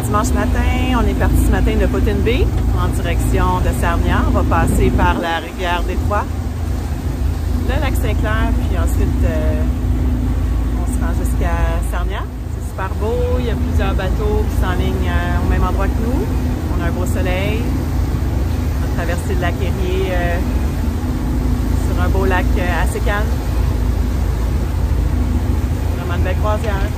dimanche matin. On est parti ce matin de Put-in Bay en direction de Sarnia. On va passer par la rivière Détroit, le lac Saint-Clair, puis ensuite on se rend jusqu'à Sarnia. C'est super beau, il y a plusieurs bateaux qui s'enlignent au même endroit que nous. On a un beau soleil. On a traversé le lac Erie sur un beau lac assez calme. Vraiment une belle croisière.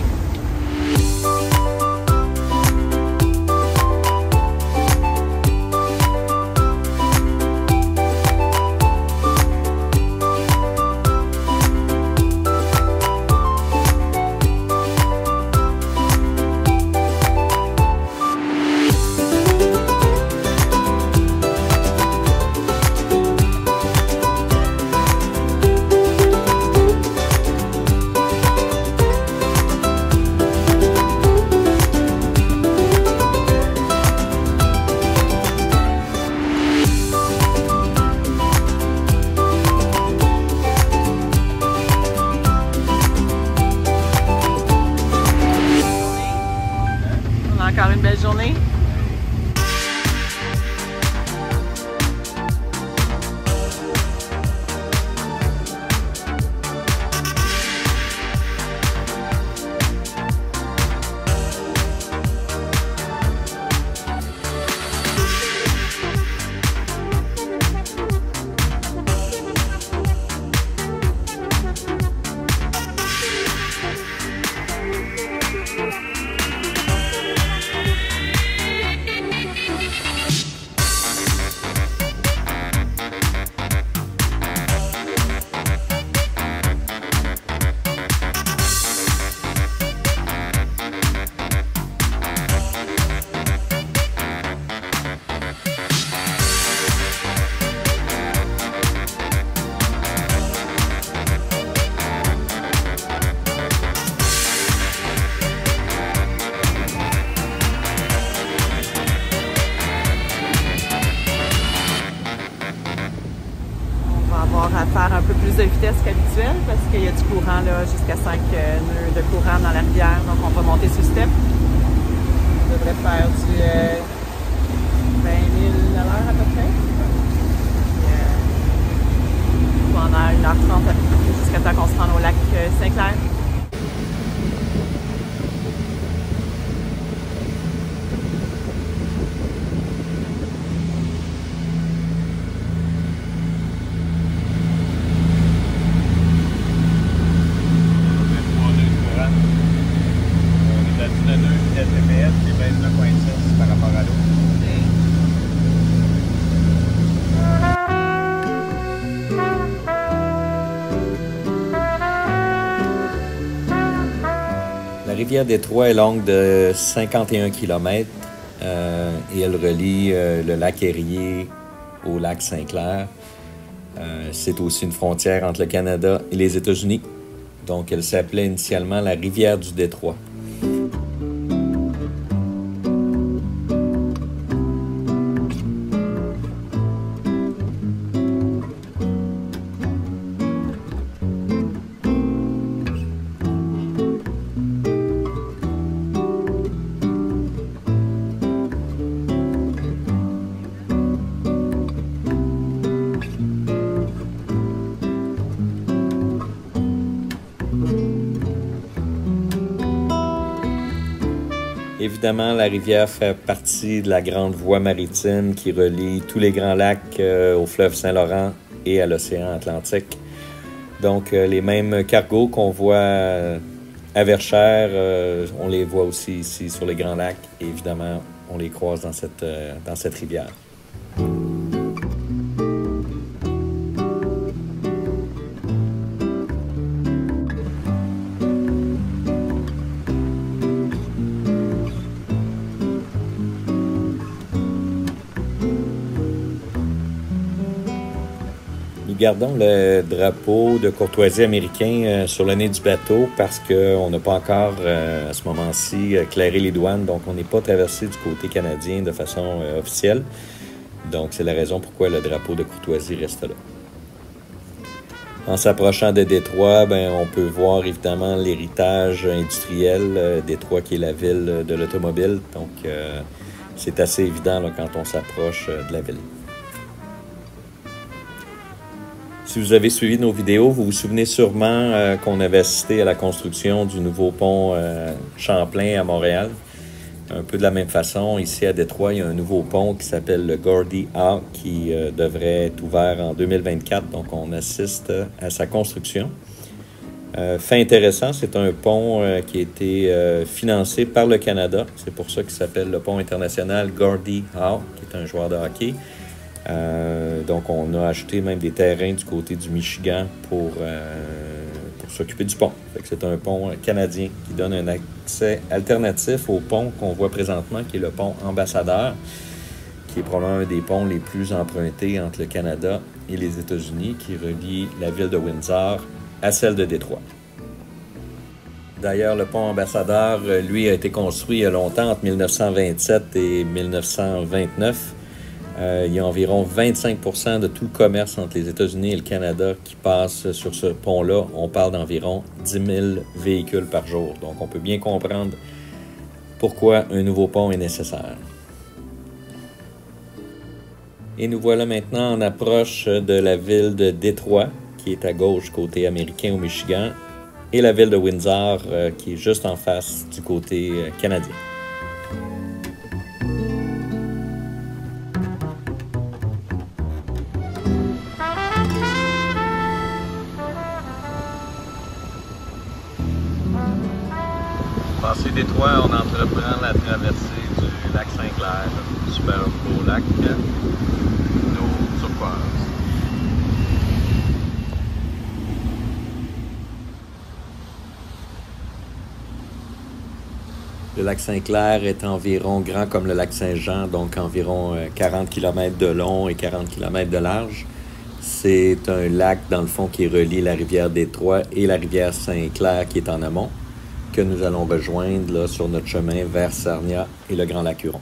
Encore une belle journée. À faire un peu plus de vitesse qu'habituel parce qu'il y a du courant là jusqu'à 5 nœuds de courant dans la rivière, donc on va monter sur step. On devrait faire du 20 000 à l'heure à peu près. Pendant 1h30 à peu près, jusqu'à temps qu'on se rende au lac Saint-Clair. La rivière Détroit est longue de 51 km et elle relie le lac Erie au lac Saint-Clair. C'est aussi une frontière entre le Canada et les États-Unis. Donc, elle s'appelait initialement la rivière du Détroit. Évidemment, la rivière fait partie de la grande voie maritime qui relie tous les grands lacs au fleuve Saint-Laurent et à l'océan Atlantique. Donc, les mêmes cargos qu'on voit à Verchères, on les voit aussi ici sur les grands lacs. Et évidemment, on les croise dans cette rivière. Nous gardons le drapeau de courtoisie américain sur le nez du bateau parce qu'on n'a pas encore, à ce moment-ci, clairé les douanes. Donc, on n'est pas traversé du côté canadien de façon officielle. Donc, c'est la raison pourquoi le drapeau de courtoisie reste là. En s'approchant de Détroit, ben, on peut voir évidemment l'héritage industriel. Détroit qui est la ville de l'automobile. Donc, c'est assez évident là, quand on s'approche de la ville. Si vous avez suivi nos vidéos, vous vous souvenez sûrement qu'on avait assisté à la construction du nouveau pont Champlain à Montréal. Un peu de la même façon, ici à Détroit, il y a un nouveau pont qui s'appelle le Gordie Howe qui devrait être ouvert en 2024. Donc, on assiste à sa construction. Fait intéressant, c'est un pont qui a été financé par le Canada. C'est pour ça qu'il s'appelle le pont international Gordie Howe, qui est un joueur de hockey. Donc, on a acheté même des terrains du côté du Michigan pour s'occuper du pont. C'est un pont canadien qui donne un accès alternatif au pont qu'on voit présentement, qui est le pont Ambassadeur, qui est probablement un des ponts les plus empruntés entre le Canada et les États-Unis, qui relie la ville de Windsor à celle de Détroit. D'ailleurs, le pont Ambassadeur, lui, a été construit il y a longtemps, entre 1927 et 1929. Il y a environ 25% de tout le commerce entre les États-Unis et le Canada qui passe sur ce pont-là. On parle d'environ 10 000 véhicules par jour. Donc, on peut bien comprendre pourquoi un nouveau pont est nécessaire. Et nous voilà maintenant en approche de la ville de Détroit, qui est à gauche côté américain au Michigan, et la ville de Windsor, qui est juste en face du côté canadien. Passé Détroit, on entreprend la traversée du lac Saint-Clair, super beau lac, d'eau turquoise. Le lac Saint-Clair est environ grand comme le lac Saint-Jean, donc environ 40 km de long et 40 km de large. C'est un lac, dans le fond, qui relie la rivière Détroit et la rivière Saint-Clair qui est en amont, que nous allons rejoindre là, sur notre chemin vers Sarnia et le Grand Lac Huron.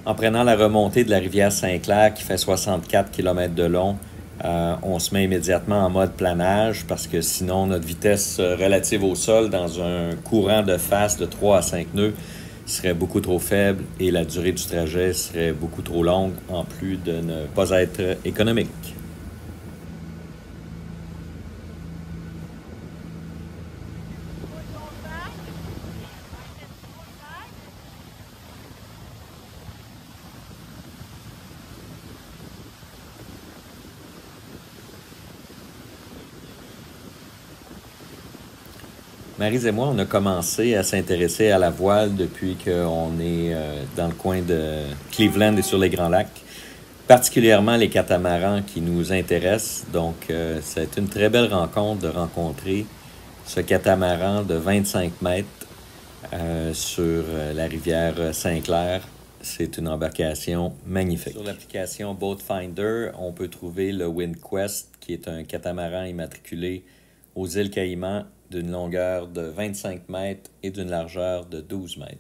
En prenant la remontée de la rivière Saint-Clair qui fait 64 km de long, on se met immédiatement en mode planage parce que sinon notre vitesse relative au sol dans un courant de face de 3 à 5 nœuds serait beaucoup trop faible et la durée du trajet serait beaucoup trop longue en plus de ne pas être économique. Maryse et moi, on a commencé à s'intéresser à la voile depuis qu'on est dans le coin de Cleveland et sur les Grands Lacs, particulièrement les catamarans qui nous intéressent. Donc, c'est une très belle rencontre de rencontrer ce catamaran de 25 mètres sur la rivière Saint-Clair. C'est une embarcation magnifique. Sur l'application Boat Finder, on peut trouver le WindQuest, qui est un catamaran immatriculé aux îles Caïmans d'une longueur de 25 mètres et d'une largeur de 12 mètres.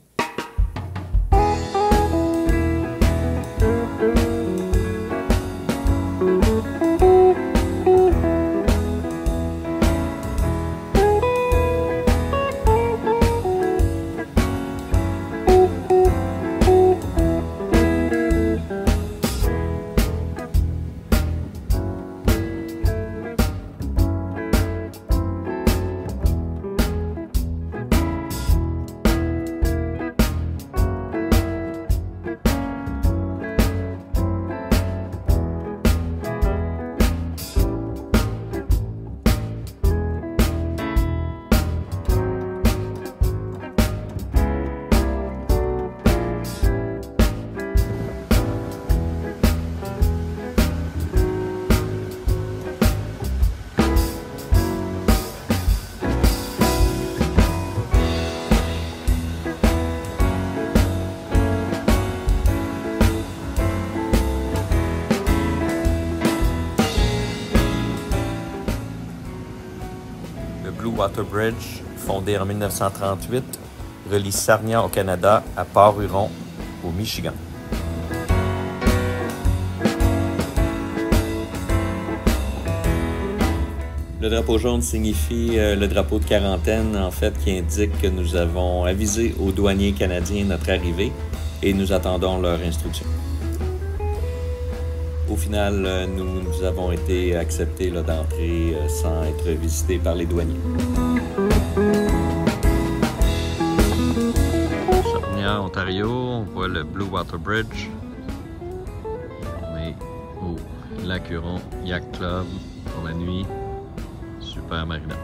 Water Bridge, fondé en 1938, relie Sarnia au Canada à Port-Huron au Michigan. Le drapeau jaune signifie le drapeau de quarantaine, en fait, qui indique que nous avons avisé aux douaniers canadiens notre arrivée et nous attendons leur instruction. Au final, nous avons été acceptés d'entrer sans être visités par les douaniers. Sarnia, Ontario, on voit le Blue Water Bridge. On est au Lac Huron Yacht Club pour la nuit. Super marina.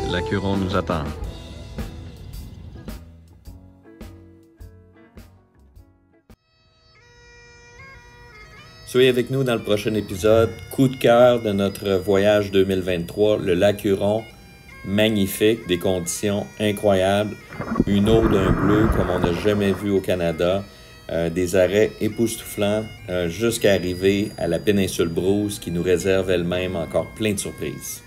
Le Lac Huron nous attend. Soyez avec nous dans le prochain épisode. Coup de cœur de notre voyage 2023, le Lac Huron, magnifique, des conditions incroyables, une eau d'un bleu comme on n'a jamais vu au Canada, des arrêts époustouflants jusqu'à arriver à la péninsule Bruce qui nous réserve elle-même encore plein de surprises.